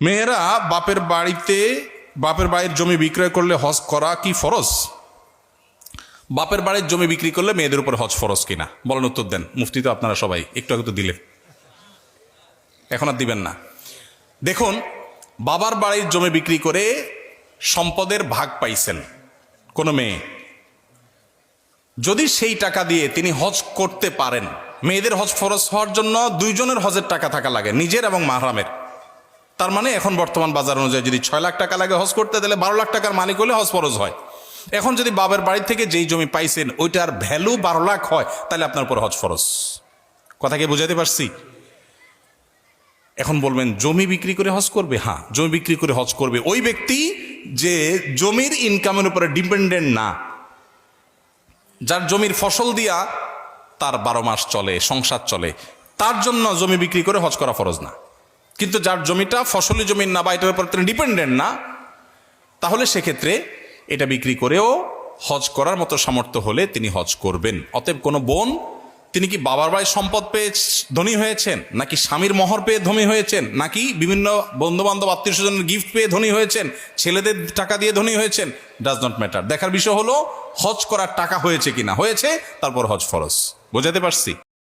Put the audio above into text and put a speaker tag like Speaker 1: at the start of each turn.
Speaker 1: মেয়েরা বাপের বাড়ির জমি বিক্রয় করলে হজ করা কি ফরজ? বাপের বাড়ির জমি বিক্রি করলে মেয়েদের উপর হজ ফরজ কিনা বলেন, উত্তর দেন। মুফতি তো আপনারা সবাই একটু আগে তো দিলেন, এখন আর দিবেন না। দেখুন, বাবার বাড়ির জমি বিক্রি করে সম্পদের ভাগ পাইছেন কোনো মেয়ে, যদি সেই টাকা দিয়ে তিনি হজ করতে পারেন, মেয়েদের হজ ফরজ হওয়ার জন্য দুইজনের হজের টাকা থাকা লাগে, নিজের এবং মাহরামের। তার মানে এখন বর্তমান বাজার অনুযায়ী যদি 6 লাখ টাকা লাগে হজ করতে, তাহলে 12 লাখ টাকার মালিক হলে হজ ফরজ হয়। এখন যদি বাবার বাড়ি থেকে যেই জমি পাইছেন ওইটার ভ্যালু 12 লাখ হয়, তাহলে আপনার উপর হজ ফরজ। কথা কি বুঝাতে পারছি? এখন বলবেন জমি বিক্রি করে হজ করবে? হ্যাঁ, জমি বিক্রি করে হজ করবে ওই ব্যক্তি যে জমির ইনকামের উপরে ডিপেন্ডেন্ট না, যার জমির ফসল দিয়া তার 12 মাস চলে, সংসার চলে, তার জন্য জমি বিক্রি করে হজ করা ফরজ না। কিন্তু যার জমিটা ফসলি জমির না বা এটার উপর তিনি ডিপেন্ডেন্ট না, তাহলে সেক্ষেত্রে এটা বিক্রি করেও হজ করার মতো সামর্থ্য হলে তিনি হজ করবেন। অতএব কোনো বোন, তিনি কি বাবার বাড়ির সম্পদ পেয়ে ধনী হয়েছেন, নাকি স্বামীর মোহর পেয়ে ধনী হয়েছেন, নাকি বিভিন্ন বন্ধু বান্ধব আত্মীয় স্বজনের গিফট পেয়ে ধনী হয়েছেন, ছেলেদের টাকা দিয়ে ধনী হয়েছেন, ডাজ নট ম্যাটার। দেখার বিষয় হলো হজ করার টাকা হয়েছে কিনা, হয়েছে তারপর হজ ফরজ। বোঝাতে পারছি?